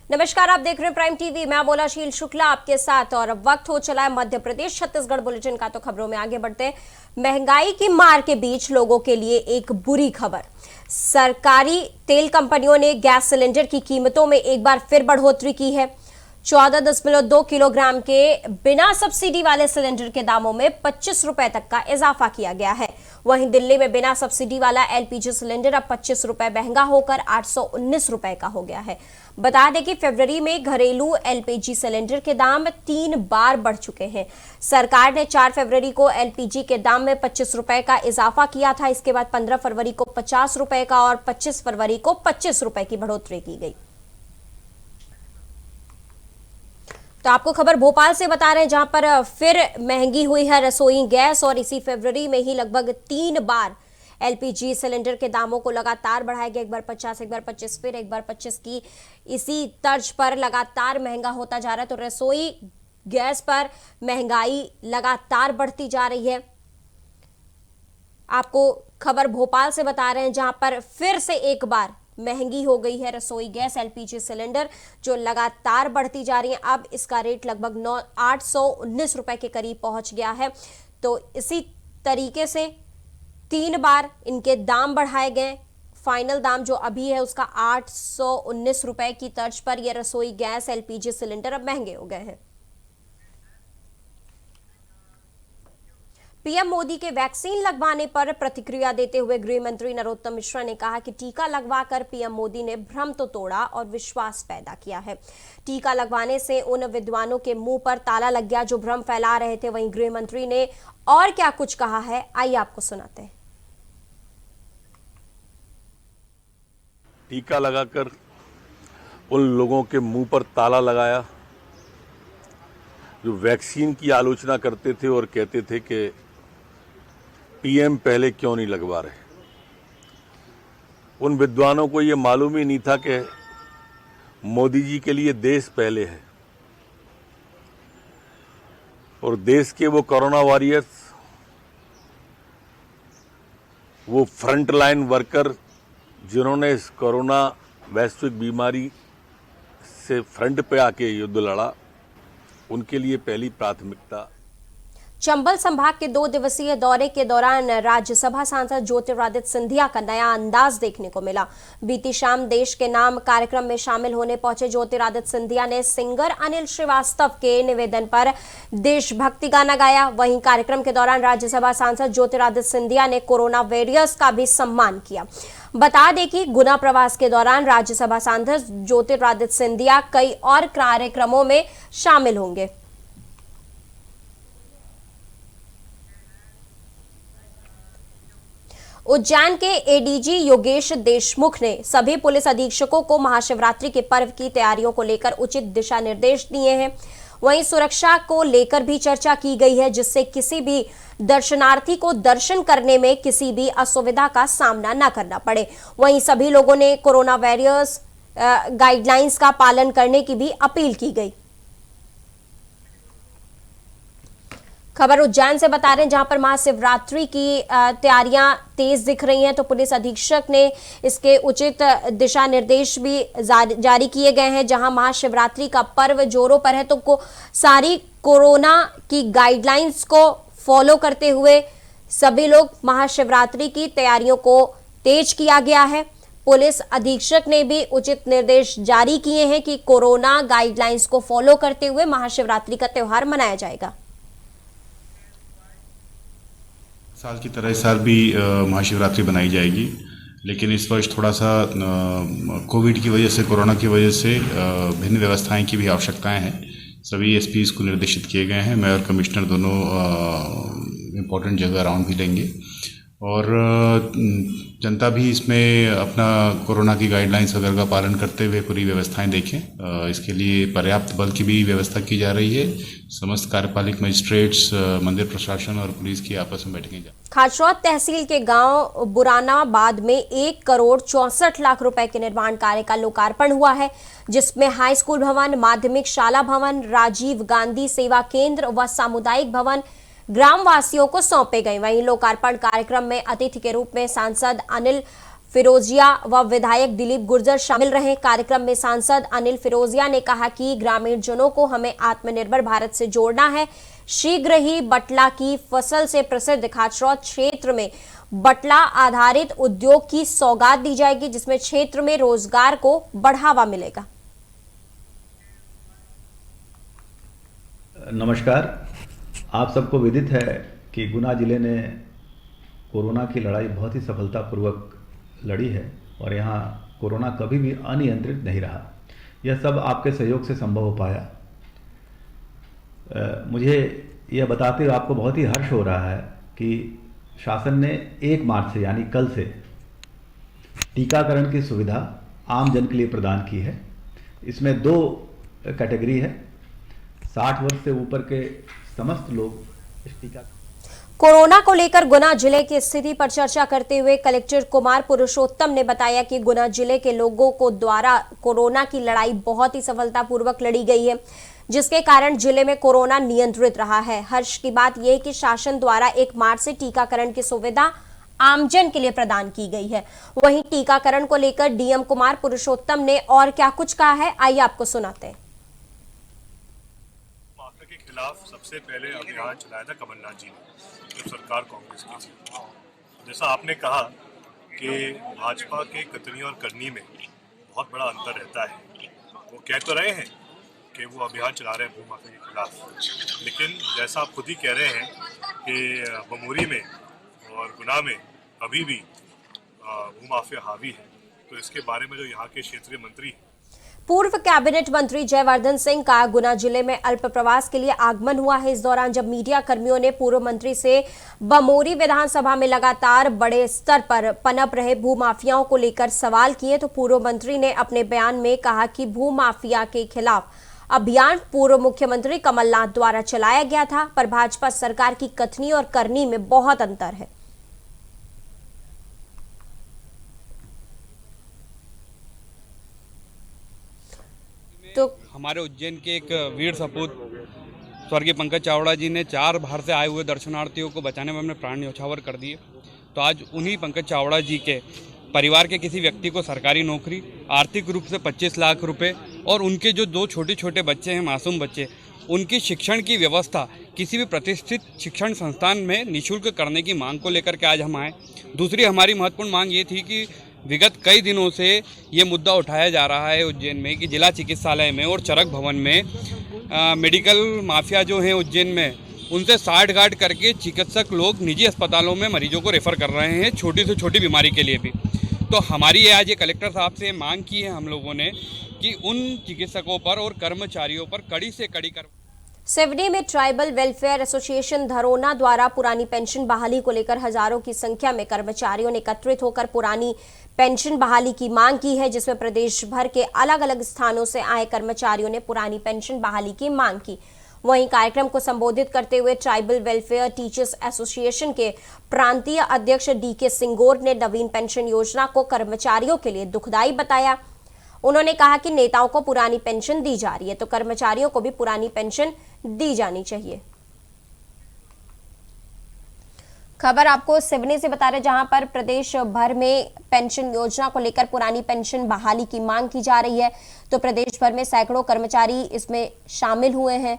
नमस्कार, आप देख रहे हैं प्राइम टीवी। मैं बोलाशील शुक्ला आपके साथ और अब वक्त हो चला है मध्य प्रदेश छत्तीसगढ़ बुलेटिन का। तो खबरों में आगे बढ़ते हैं। महंगाई की मार के बीच लोगों के लिए एक बुरी खबर। सरकारी तेल कंपनियों ने गैस सिलेंडर की कीमतों में एक बार फिर बढ़ोतरी की है। 14.2 किलोग्राम के बिना सब्सिडी वाले सिलेंडर के दामों में 25 रुपए तक का इजाफा किया गया है। वहीं दिल्ली में बिना सब्सिडी वाला एलपीजी सिलेंडर अब 25 रुपए महंगा होकर 819 रुपए का हो गया है। बता दें कि फरवरी में घरेलू एलपीजी सिलेंडर के दाम 3 बार बढ़ चुके हैं। सरकार ने 4 फरवरी को एलपीजी के दाम में 25 रुपए का इजाफा किया था। इसके बाद 15 फरवरी को 50 रुपए का और 25 फरवरी को 25 रुपए की बढ़ोतरी की गई। तो आपको खबर भोपाल से बता रहे हैं, जहां पर फिर महंगी हुई है रसोई गैस और इसी फरवरी में ही लगभग 3 बार एलपीजी सिलेंडर के दामों को लगातार बढ़ाया गया। एक बार 50, एक बार 25, फिर एक बार 25 की इसी तर्ज पर लगातार महंगा होता जा रहा है। तो रसोई गैस पर महंगाई लगातार बढ़ती जा रही है। आपको खबर भोपाल से बता रहे हैं, जहां पर फिर से एक बार महंगी हो गई है रसोई गैस एलपीजी सिलेंडर, जो लगातार बढ़ती जा रही है। अब इसका रेट लगभग 819 रुपए के करीब पहुंच गया है। तो इसी तरीके से 3 बार इनके दाम बढ़ाए गए। फाइनल दाम जो अभी है उसका 819 रुपए की तर्ज पर यह रसोई गैस एलपीजी सिलेंडर अब महंगे हो गए हैं। पीएम मोदी के वैक्सीन लगवाने पर प्रतिक्रिया देते हुए गृह मंत्री नरोत्तम मिश्रा ने कहा कि टीका लगवाकर पीएम मोदी ने भ्रम तो तोड़ा और विश्वास पैदा किया है। टीका लगवाने से उन विद्वानों के मुंह पर ताला लग गया जो भ्रम फैला रहे थे। वहीं गृह मंत्री ने और क्या कुछ कहा है, आइए आपको सुनाते हैं। टीका लगाकर उन लोगों के मुंह पर ताला लगाया जो वैक्सीन की आलोचना करते थे और कहते थे कि पीएम पहले क्यों नहीं लगवा रहे। उन विद्वानों को ये मालूम ही नहीं था कि मोदी जी के लिए देश पहले है और देश के वो कोरोना वॉरियर्स, वो फ्रंट लाइन वर्कर जिन्होंने इस कोरोना वैश्विक बीमारी से फ्रंट पे आके युद्ध लड़ा, उनके लिए पहली प्राथमिकता। चंबल संभाग के 2 दिवसीय दौरे के दौरान राज्यसभा सांसद ज्योतिरादित्य सिंधिया का नया अंदाज देखने को मिला। बीती शाम देश के नाम कार्यक्रम में शामिल होने पहुंचे ज्योतिरादित्य सिंधिया ने सिंगर अनिल श्रीवास्तव के निवेदन पर देशभक्ति गाना गाया। वहीं कार्यक्रम के दौरान राज्यसभा सांसद ज्योतिरादित्य सिंधिया ने कोरोना वॉरियर्स का भी सम्मान किया। बता दें कि गुना प्रवास के दौरान राज्यसभा सांसद ज्योतिरादित्य सिंधिया कई और कार्यक्रमों में शामिल होंगे। उज्जैन के एडीजी योगेश देशमुख ने सभी पुलिस अधीक्षकों को महाशिवरात्रि के पर्व की तैयारियों को लेकर उचित दिशा निर्देश दिए हैं। वहीं सुरक्षा को लेकर भी चर्चा की गई है, जिससे किसी भी दर्शनार्थी को दर्शन करने में किसी भी असुविधा का सामना न करना पड़े। वहीं सभी लोगों ने कोरोना वायरस गाइडलाइंस का पालन करने की भी अपील की गई। खबर उज्जैन से बता रहे हैं, जहां पर महाशिवरात्रि की तैयारियां तेज दिख रही हैं। तो पुलिस अधीक्षक ने इसके उचित दिशा निर्देश भी जारी किए गए हैं। जहां महाशिवरात्रि का पर्व जोरों पर है, तो सारी कोरोना की गाइडलाइंस को फॉलो करते हुए सभी लोग महाशिवरात्रि की तैयारियों को तेज किया गया है। पुलिस अधीक्षक ने भी उचित निर्देश जारी किए हैं कि कोरोना गाइडलाइंस को फॉलो करते हुए महाशिवरात्रि का त्योहार मनाया जाएगा। साल की तरह इस साल भी महाशिवरात्रि बनाई जाएगी, लेकिन इस वर्ष थोड़ा सा कोविड की वजह से, कोरोना की वजह से भिन्न व्यवस्थाएं की भी आवश्यकताएं हैं। सभी एसपीज को निर्देशित किए गए हैं। मैं और कमिश्नर दोनों इम्पोर्टेंट जगह राउंड भी लेंगे और जनता भी इसमें अपना कोरोना की गाइडलाइंस वगैरह का पालन करते हुए पूरी व्यवस्थाएं देखें। इसके लिए पर्याप्त बल की भी व्यवस्था की जा रही है। समस्त कार्यपालिक मजिस्ट्रेट्स, मंदिर प्रशासन और पुलिस की आपस में बैठकें जा। खाचरौद तहसील के गांव बुरानाबाद में 1 करोड़ 64 लाख रुपए के निर्माण कार्य का लोकार्पण हुआ है, जिसमें हाई स्कूल भवन, माध्यमिक शाला भवन, राजीव गांधी सेवा केंद्र व सामुदायिक भवन ग्राम वासियों को सौंपे गए। वहीं लोकार्पण कार्यक्रम में अतिथि के रूप में सांसद अनिल फिरोजिया व विधायक दिलीप गुर्जर शामिल रहे। कार्यक्रम में सांसद अनिल फिरोजिया ने कहा कि ग्रामीण जनों को हमें आत्मनिर्भर भारत से जोड़ना है। शीघ्र ही बटला की फसल से प्रसिद्ध खाचरौद क्षेत्र में बटला आधारित उद्योग की सौगात दी जाएगी, जिसमें क्षेत्र में रोजगार को बढ़ावा मिलेगा। नमस्कार। आप सबको विदित है कि गुना जिले ने कोरोना की लड़ाई बहुत ही सफलतापूर्वक लड़ी है और यहाँ कोरोना कभी भी अनियंत्रित नहीं रहा। यह सब आपके सहयोग से संभव हो पाया। मुझे यह बताते हुए आपको बहुत ही हर्ष हो रहा है कि शासन ने 1 मार्च से यानी कल से टीकाकरण की सुविधा आम जन के लिए प्रदान की है। इसमें 2 कैटेगरी है। 60 वर्ष से ऊपर के समस्त लोग इस टीका। कोरोना को लेकर गुना जिले की स्थिति पर चर्चा करते हुए कलेक्टर कुमार पुरुषोत्तम ने बताया कि गुना जिले के लोगों को द्वारा कोरोना की लड़ाई बहुत ही सफलतापूर्वक लड़ी गई है, जिसके कारण जिले में कोरोना नियंत्रित रहा है। हर्ष की बात यह है कि शासन द्वारा 1 मार्च से टीकाकरण की सुविधा आमजन के लिए प्रदान की गई है। वहीं टीकाकरण को लेकर डीएम कुमार पुरुषोत्तम ने और क्या कुछ कहा है, आइए आपको सुनाते हैं। के खिलाफ सबसे पहले अभियान चलाया था कमलनाथ जी ने, जब सरकार कांग्रेस की थी। जैसा आपने कहा कि भाजपा के कतनी और करनी में बहुत बड़ा अंतर रहता है। वो कह तो रहे हैं कि वो अभियान चला रहे हैं भूमाफिया के खिलाफ, लेकिन जैसा आप खुद ही कह रहे हैं कि बमोरी में और गुना में अभी भी भूमाफिया हावी है, तो इसके बारे में जो यहाँ के क्षेत्रीय मंत्री पूर्व कैबिनेट मंत्री जयवर्धन सिंह का गुना जिले में अल्प प्रवास के लिए आगमन हुआ है। इस दौरान जब मीडिया कर्मियों ने पूर्व मंत्री से बमोरी विधानसभा में लगातार बड़े स्तर पर पनप रहे भूमाफियाओं को लेकर सवाल किए, तो पूर्व मंत्री ने अपने बयान में कहा कि भूमाफिया के खिलाफ अभियान पूर्व मुख्यमंत्री कमलनाथ द्वारा चलाया गया था, पर भाजपा सरकार की कथनी और करनी में बहुत अंतर है। तो हमारे उज्जैन के एक वीर सपूत स्वर्गीय पंकज चावड़ा जी ने 4 बाहर से आए हुए दर्शनार्थियों को बचाने में अपने प्राण न्यौछावर कर दिए। तो आज उन्हीं पंकज चावड़ा जी के परिवार के किसी व्यक्ति को सरकारी नौकरी, आर्थिक रूप से 25 लाख रुपए और उनके जो 2 छोटे छोटे बच्चे हैं, मासूम बच्चे, उनकी शिक्षण की व्यवस्था किसी भी प्रतिष्ठित शिक्षण संस्थान में निःशुल्क करने की मांग को लेकर के आज हम आए। दूसरी हमारी महत्वपूर्ण मांग ये थी कि विगत कई दिनों से ये मुद्दा उठाया जा रहा है उज्जैन में कि जिला चिकित्सालय में और चरक भवन में मेडिकल माफिया जो हैं उज्जैन में, उनसे साठ-गांठ करके चिकित्सक लोग निजी अस्पतालों में मरीजों को रेफ़र कर रहे हैं, छोटी से छोटी बीमारी के लिए भी। तो हमारी ये आज ये कलेक्टर साहब से मांग की है हम लोगों ने कि उन चिकित्सकों पर और कर्मचारियों पर कड़ी से कड़ी सिवनी में ट्राइबल वेलफेयर एसोसिएशन धरोना द्वारा पुरानी पेंशन बहाली को लेकर हजारों की संख्या में कर्मचारियों ने एकत्रित होकर पुरानी पेंशन बहाली की मांग की है, जिसमें प्रदेश भर के अलग अलग स्थानों से आए कर्मचारियों ने पुरानी पेंशन बहाली की मांग की। वहीं कार्यक्रम को संबोधित करते हुए ट्राइबल वेलफेयर टीचर्स एसोसिएशन के प्रांतीय अध्यक्ष डीके सिंगोर ने नवीन पेंशन योजना को कर्मचारियों के लिए दुखदायी बताया। उन्होंने कहा कि नेताओं को पुरानी पेंशन दी जा रही है तो कर्मचारियों को भी पुरानी पेंशन दी जानी चाहिए। खबर आपको सिवनी से बता रहे, जहां पर प्रदेश भर में पेंशन योजना को लेकर पुरानी पेंशन बहाली की मांग की जा रही है, तो प्रदेश भर में सैकड़ों कर्मचारी इसमें शामिल हुए हैं।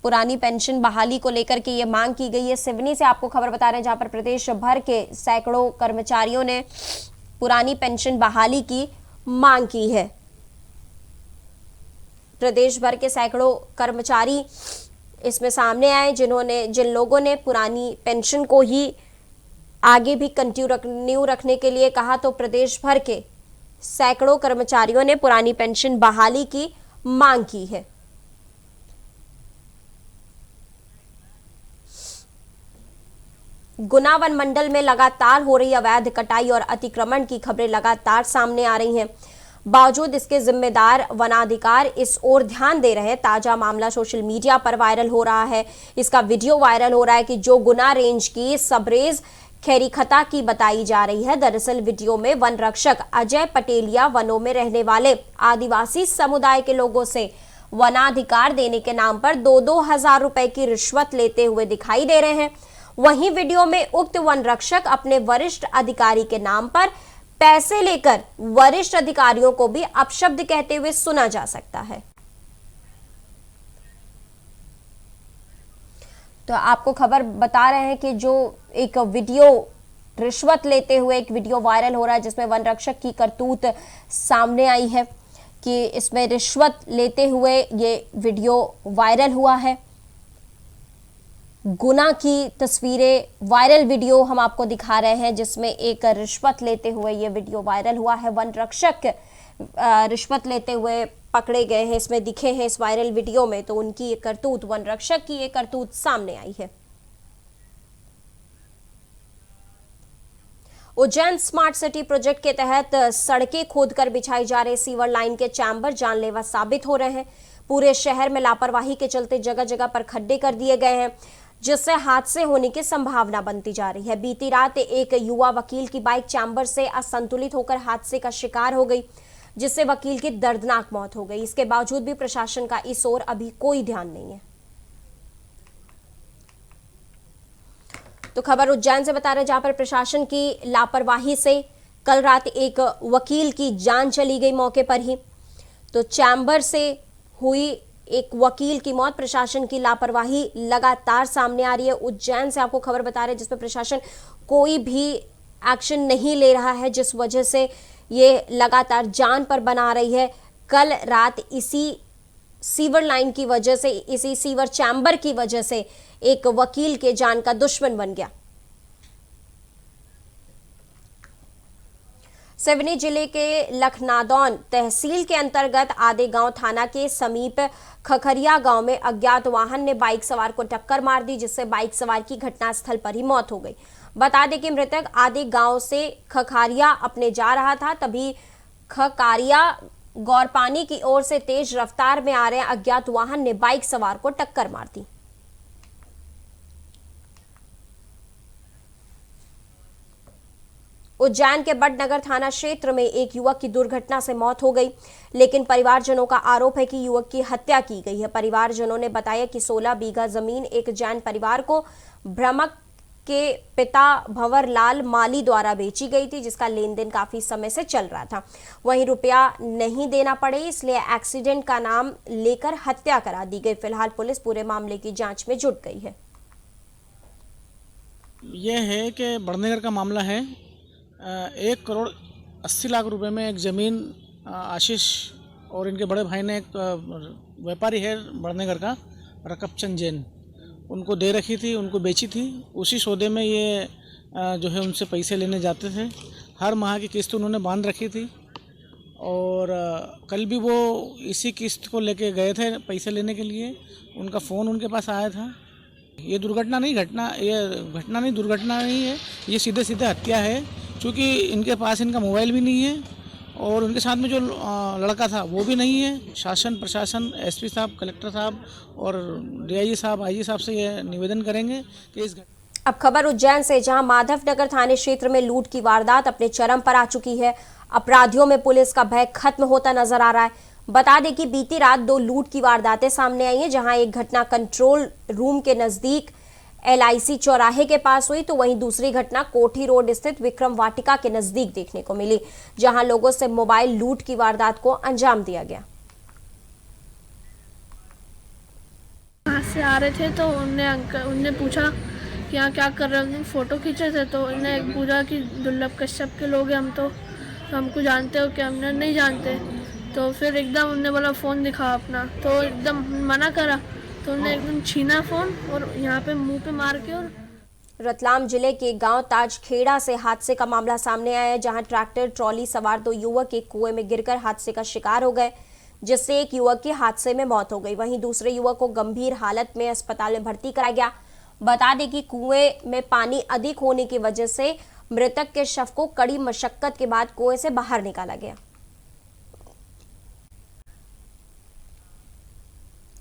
पुरानी पेंशन बहाली को लेकर के ये मांग की गई है। सिवनी से आपको खबर बता रहे हैं, जहां पर प्रदेश भर के सैकड़ों कर्मचारियों ने पुरानी पेंशन बहाली की मांग की है। प्रदेश भर के सैकड़ों कर्मचारी इसमें सामने आए जिन लोगों ने पुरानी पेंशन को ही आगे भी कंटिन्यू रखने के लिए कहा, तो प्रदेश भर के सैकड़ों कर्मचारियों ने पुरानी पेंशन बहाली की मांग की है। गुना वन मंडल में लगातार हो रही अवैध कटाई और अतिक्रमण की खबरें लगातार सामने आ रही हैं। बावजूद इसके जिम्मेदार वनाधिकार इस ओर ध्यान दे रहे हैं। ताजा मामला सोशल मीडिया पर वायरल हो रहा है। इसका वीडियो वायरल हो रहा है कि जो गुना रेंज की सबरेज खेरीखता की बताई जा रही है। दरअसल वीडियो में वन रक्षक अजय पटेलिया वनों में रहने वाले आदिवासी समुदाय के लोगों से वनाधिकार देने के नाम पर 2-2 हजार रुपए की रिश्वत लेते हुए दिखाई दे रहे हैं। वहीं वीडियो में उक्त वन रक्षक अपने वरिष्ठ अधिकारी के नाम पर पैसे लेकर वरिष्ठ अधिकारियों को भी अपशब्द कहते हुए सुना जा सकता है। तो आपको खबर बता रहे हैं कि जो एक वीडियो रिश्वत लेते हुए एक वीडियो वायरल हो रहा है, जिसमें वन रक्षक की करतूत सामने आई है कि इसमें रिश्वत लेते हुए ये वीडियो वायरल हुआ है। गुना की तस्वीरें, वायरल वीडियो हम आपको दिखा रहे हैं जिसमें एक रिश्वत लेते हुए ये वीडियो वायरल हुआ है। वन रक्षक रिश्वत लेते हुए पकड़े गए हैं, इसमें दिखे हैं इस वायरल वीडियो में। तो उनकी ये करतूत, वन रक्षक की ये करतूत सामने आई है। उज्जैन स्मार्ट सिटी प्रोजेक्ट के तहत सड़कें खोदकर बिछाई जा रही सीवर लाइन के चैम्बर जानलेवा साबित हो रहे हैं। पूरे शहर में लापरवाही के चलते जगह जगह पर खड्डे कर दिए गए हैं, जिससे हादसे होने की संभावना बनती जा रही है। बीती रात एक युवा वकील की बाइक चैम्बर से असंतुलित होकर हादसे का शिकार हो गई, जिससे वकील की दर्दनाक मौत हो गई। इसके बावजूद भी प्रशासन का इस ओर अभी कोई ध्यान नहीं है। तो खबर उज्जैन से बता रहे, जहां पर प्रशासन की लापरवाही से कल रात एक वकील की जान चली गई मौके पर ही। तो चैम्बर से हुई एक वकील की मौत, प्रशासन की लापरवाही लगातार सामने आ रही है। उज्जैन से आपको खबर बता रहे हैं जिसमें प्रशासन कोई भी एक्शन नहीं ले रहा है, जिस वजह से ये लगातार जान पर बना रही है। कल रात इसी सीवर लाइन की वजह से, इसी सीवर चैम्बर की वजह से एक वकील के जान का दुश्मन बन गया। सिवनी जिले के लखनादौन तहसील के अंतर्गत आदेगांव थाना के समीप खखरिया गांव में अज्ञात वाहन ने बाइक सवार को टक्कर मार दी, जिससे बाइक सवार की घटनास्थल पर ही मौत हो गई। बता दें कि मृतक आदेगांव से खखारिया अपने जा रहा था, तभी खकारिया गौरपानी की ओर से तेज रफ्तार में आ रहे अज्ञात वाहन ने बाइक सवार को टक्कर मार दी। उज्जैन के बड़नगर थाना क्षेत्र में एक युवक की दुर्घटना से मौत हो गई, लेकिन परिवारजनों का आरोप है कि युवक की हत्या की गई है। परिवारजनों ने बताया कि 16 बीघा जमीन एक जैन परिवार को भ्रमक के पिता भंवरलाल माली द्वारा बेची गई थी, जिसका लेन देन काफी समय से चल रहा था। वहीं रुपया नहीं देना पड़े, इसलिए एक्सीडेंट का नाम लेकर हत्या करा दी गई। फिलहाल पुलिस पूरे मामले की जांच में जुट गई है। यह है कि बड़नगर का मामला है। 1 करोड़ 80 लाख रुपए में एक ज़मीन आशीष और इनके बड़े भाई ने, एक व्यापारी है बड़नगर का रकब चंद जैन, उनको दे रखी थी, उनको बेची थी। उसी सौदे में ये जो है उनसे पैसे लेने जाते थे। हर माह की किस्त उन्होंने बांध रखी थी और कल भी वो इसी किस्त को लेके गए थे पैसे लेने के लिए। उनका फ़ोन उनके पास आया था। ये दुर्घटना नहीं दुर्घटना नहीं है, ये सीधे सीधे हत्या है, क्योंकि इनके पास इनका मोबाइल भी नहीं है और उनके साथ में जो लड़का था वो भी नहीं है। शासन प्रशासन, एसपी साहब, कलेक्टर साहब और डीआईजी साहब, आईजी साहब से ये निवेदन करेंगे कि इस अब खबर उज्जैन से, जहां माधवनगर थाने क्षेत्र में लूट की वारदात अपने चरम पर आ चुकी है। अपराधियों में पुलिस का भय खत्म होता नजर आ रहा है। बता दें कि बीती रात 2 लूट की वारदातें सामने आई हैं, जहां एक घटना कंट्रोल रूम के नजदीक LIC चौराहे के पास हुई, तो वहीं दूसरी घटना कोठी रोड स्थित विक्रम वाटिका के नजदीक देखने को मिली, जहां लोगों से मोबाइल लूट की वारदात को अंजाम दिया गया। वहाँ से आ रहे थे तो उनने पूछा कि यहाँ क्या कर रहे हैं, फोटो खींचे थे। तो उन्हें पूछा कि दुर्लभ कश्यप के लोग हैं हम, तो हमको जानते हो क्या? हमने नहीं जानते। तो फिर एकदम उनने बोला फ़ोन दिखा अपना, तो एकदम मना करा, तो उन्हें एकदम छीना फ़ोन और यहाँ पे मुंह पे मार के। और रतलाम जिले के गांव ताजखेड़ा से हादसे का मामला सामने आया है, जहां ट्रैक्टर ट्रॉली सवार 2 युवक एक कुएं में गिरकर हादसे का शिकार हो गए, जिससे एक युवक की हादसे में मौत हो गई। वहीं दूसरे युवक को गंभीर हालत में अस्पताल में भर्ती कराया गया। बता दें कि कुएं में पानी अधिक होने की वजह से मृतक के शव को कड़ी मशक्कत के बाद कुएं से बाहर निकाला गया।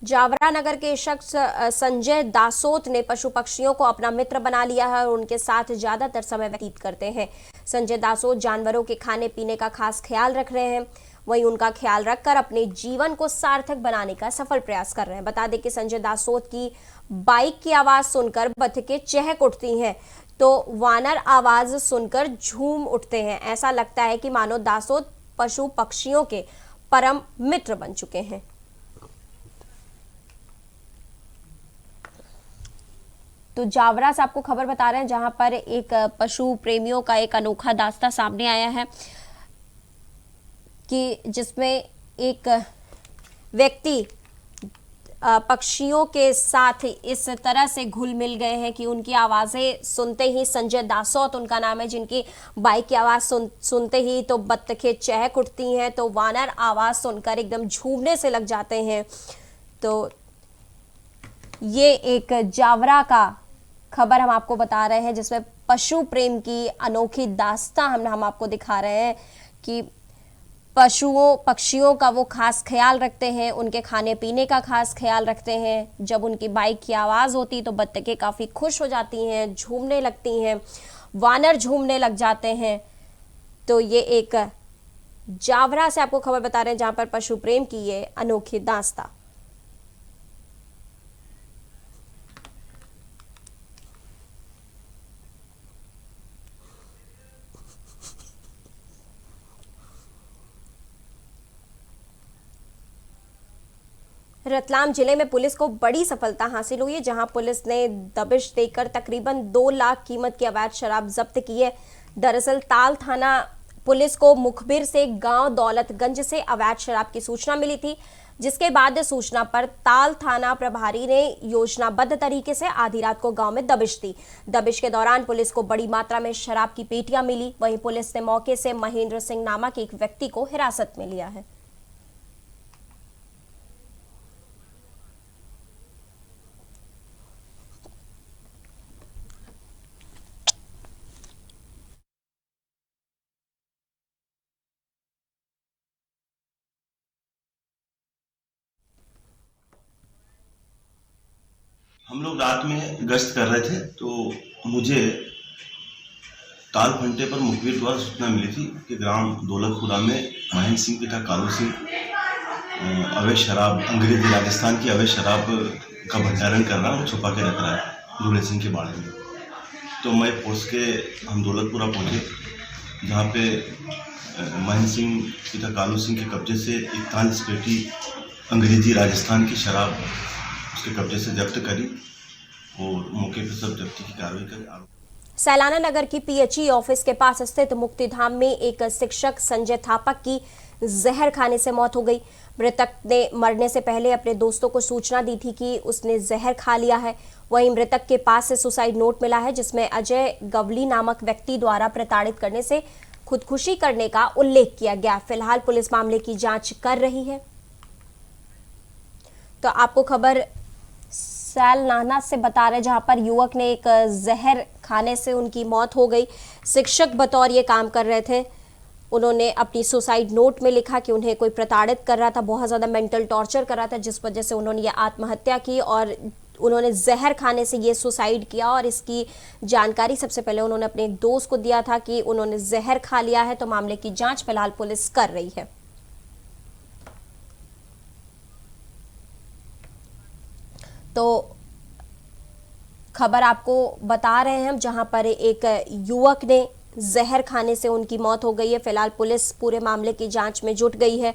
जावरा नगर के शख्स संजय दासोत ने पशु पक्षियों को अपना मित्र बना लिया है और उनके साथ ज्यादातर समय व्यतीत करते हैं। संजय दासोत जानवरों के खाने पीने का खास ख्याल रख रहे हैं। वहीं उनका ख्याल रखकर अपने जीवन को सार्थक बनाने का सफल प्रयास कर रहे हैं। बता दें कि संजय दासोत की बाइक की आवाज सुनकर बतखें चहक उठती हैं तो वानर आवाज सुनकर झूम उठते हैं। ऐसा लगता है कि मानो दासोत पशु पक्षियों के परम मित्र बन चुके हैं। तो जावरा से आपको खबर बता रहे हैं जहां पर एक पशु प्रेमियों का एक अनोखा दास्ता सामने आया है कि जिसमें एक व्यक्ति पक्षियों के साथ इस तरह से घुल मिल गए हैं कि उनकी आवाज़ें सुनते ही, संजय दासोत उनका नाम है, जिनकी बाइक की आवाज़ सुनते ही तो बत्तखें चहक उठती हैं तो वानर आवाज़ सुनकर एकदम झूमने से लग जाते हैं। तो ये एक जावरा का खबर हम आपको बता रहे हैं जिसमें पशु प्रेम की अनोखी दास्तां हम आपको दिखा रहे हैं कि पशुओं पक्षियों का वो खास ख्याल रखते हैं, उनके खाने पीने का खास ख्याल रखते हैं। जब उनकी बाइक की आवाज़ होती तो बत्तखें काफ़ी खुश हो जाती हैं, झूमने लगती हैं, वानर झूमने लग जाते हैं। तो ये एक जावरा से आपको खबर बता रहे हैं जहां पर पशु प्रेम की ये अनोखी दास्तां। रतलाम जिले में पुलिस को बड़ी सफलता हासिल हुई है जहां पुलिस ने दबिश देकर तकरीबन 2 लाख कीमत की अवैध शराब जब्त की है। दरअसल ताल थाना पुलिस को मुखबिर से गांव दौलतगंज से अवैध शराब की सूचना मिली थी, जिसके बाद सूचना पर ताल थाना प्रभारी ने योजनाबद्ध तरीके से आधी रात को गांव में दबिश दी। दबिश के दौरान पुलिस को बड़ी मात्रा में शराब की पेटियां मिली। वहीं पुलिस ने मौके से महेंद्र सिंह नामक एक व्यक्ति को हिरासत में लिया है। हम लोग रात में गश्त कर रहे थे तो मुझे ताल फंटे पर मुखबिर द्वारा सूचना मिली थी कि ग्राम दौलतपुरा में महेंद्र सिंह पिता कालू सिंह अवैध शराब, अंग्रेजी राजस्थान की अवैध शराब का भंडारण कर रहा है और छुपा के रख रहा है दूल्हे सिंह के बाड़े में। तो मैं फोर्स के हम दौलतपुरा पहुँचे जहाँ पे महेंद्र सिंह पिता कालू सिंह के कब्जे से 41 पेटी अंग्रेजी राजस्थान की शराब उसके कब्जे से जब्त करी और मौके पर सब जब्ती की कार्रवाई करी। सैलाना नगर की पीएचई ऑफिस के पास स्थित मुक्तिधाम में एक शिक्षक संजय थापक की जहर खाने से मौत हो गई। मृतक ने मरने से पहले अपने दोस्तों को सूचना दी थी कि उसने जहर खा लिया है। वहीं मृतक के पास से सुसाइड नोट मिला है जिसमें अजय गवली नामक व्यक्ति द्वारा प्रताड़ित करने से खुदकुशी करने का उल्लेख किया गया। फिलहाल पुलिस मामले की जांच कर रही है। तो आपको खबर सैलनाना से बता रहे जहां पर युवक ने एक जहर खाने से उनकी मौत हो गई। शिक्षक बतौर ये काम कर रहे थे। उन्होंने अपनी सुसाइड नोट में लिखा कि उन्हें कोई प्रताड़ित कर रहा था, बहुत ज़्यादा मेंटल टॉर्चर कर रहा था, जिस वजह से उन्होंने ये आत्महत्या की और उन्होंने जहर खाने से ये सुसाइड किया। और इसकी जानकारी सबसे पहले उन्होंने अपने एक दोस्त को दिया था कि उन्होंने जहर खा लिया है। तो मामले की जाँच फिलहाल पुलिस कर रही है। तो खबर आपको बता रहे हैं हम जहां पर एक युवक ने जहर खाने से उनकी मौत हो गई है। फिलहाल पुलिस पूरे मामले की जांच में जुट गई है।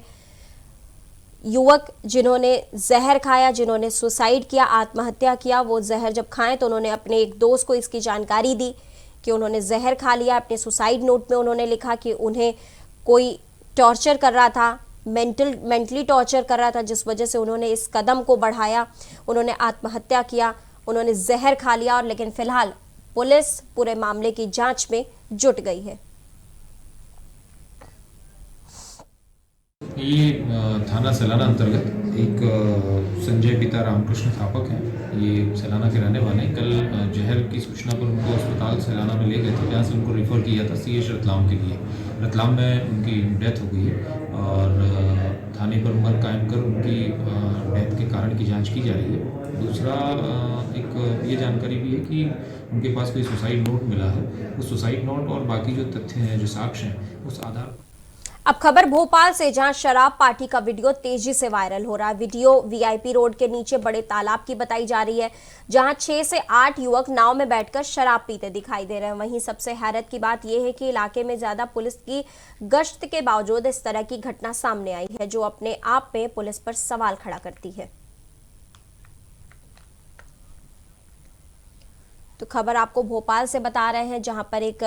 युवक जिन्होंने जहर खाया, जिन्होंने सुसाइड किया, आत्महत्या किया, वो जहर जब खाएं तो उन्होंने अपने एक दोस्त को इसकी जानकारी दी कि उन्होंने जहर खा लिया। अपने सुसाइड नोट में उन्होंने लिखा कि उन्हें कोई टॉर्चर कर रहा था, मेंटली टॉर्चर कर रहा था, जिस वजह से उन्होंने इस कदम को बढ़ाया, उन्होंने आत्महत्या किया, उन्होंने जहर खा लिया। और लेकिन फिलहाल पुलिस पूरे मामले की जांच में जुट गई है। ये थाना सैलाना अंतर्गत एक संजय पिता रामकृष्ण थापक हैं। ये सैलाना के रहने वाले। कल जहर की सूचना पर उनको अस्पताल सैलाना में ले गए थे, जहाँ से उनको रेफर किया था सीएच रतलाम के लिए। रतलाम में उनकी डेथ हो गई है और थाने पर मुकदमा कायम कर उनकी डेथ के कारण की जांच की जा रही है। दूसरा एक ये जानकारी भी है कि उनके पास कोई सुसाइड नोट मिला है। उस सुसाइड नोट और बाकी जो तथ्य हैं, जो साक्ष्य हैं, उस आधार अब खबर भोपाल से, जहां शराब पार्टी का वीडियो तेजी से वायरल हो रहा है। वीडियो वीआईपी रोड के नीचे बड़े तालाब की बताई जा रही है, जहां 6 से 8 युवक नाव में बैठकर शराब पीते दिखाई दे रहे हैं। वहीं सबसे हैरत की बात यह है कि इलाके में ज्यादा पुलिस की गश्त के बावजूद इस तरह की घटना सामने आई है, जो अपने आप में पुलिस पर सवाल खड़ा करती है। तो खबर आपको भोपाल से बता रहे हैं, जहां पर एक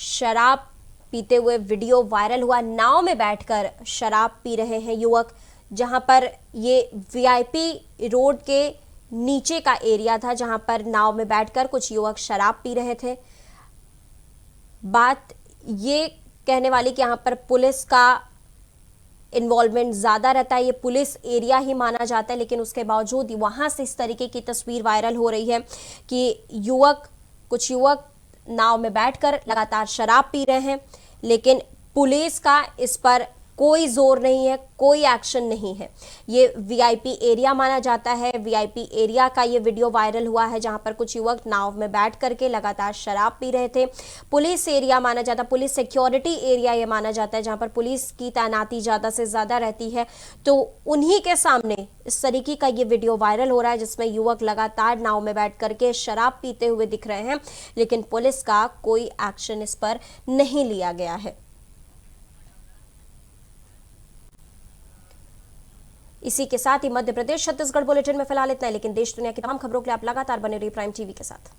शराब पीते हुए वीडियो वायरल हुआ। नाव में बैठकर शराब पी रहे हैं युवक, जहां पर ये वीआईपी रोड के नीचे का एरिया था, जहां पर नाव में बैठकर कुछ युवक शराब पी रहे थे। बात ये कहने वाली कि यहां पर पुलिस का इन्वॉल्वमेंट ज्यादा रहता है, ये पुलिस एरिया ही माना जाता है, लेकिन उसके बावजूद वहां से इस तरीके की तस्वीर वायरल हो रही है कि कुछ युवक नाव में बैठकर लगातार शराब पी रहे हैं, लेकिन पुलिस का इस पर कोई जोर नहीं है, कोई एक्शन नहीं है। ये वीआईपी एरिया माना जाता है। वीआईपी एरिया का ये वीडियो वायरल हुआ है, जहां पर कुछ युवक नाव में बैठ करके लगातार शराब पी रहे थे। पुलिस एरिया माना जाता है, पुलिस सिक्योरिटी एरिया ये माना जाता है, जहां पर पुलिस की तैनाती ज्यादा से ज्यादा रहती है। तो उन्हीं के सामने इस तरीके का ये वीडियो वायरल हो रहा है, जिसमें युवक लगातार नाव में बैठ करके शराब पीते हुए दिख रहे हैं, लेकिन पुलिस का कोई एक्शन इस पर नहीं लिया गया है। इसी के साथ ही मध्य प्रदेश छत्तीसगढ़ बुलेटिन में फिलहाल इतना है, लेकिन देश दुनिया की तमाम खबरों के लिए आप लगातार बने रहिए प्राइम टीवी के साथ।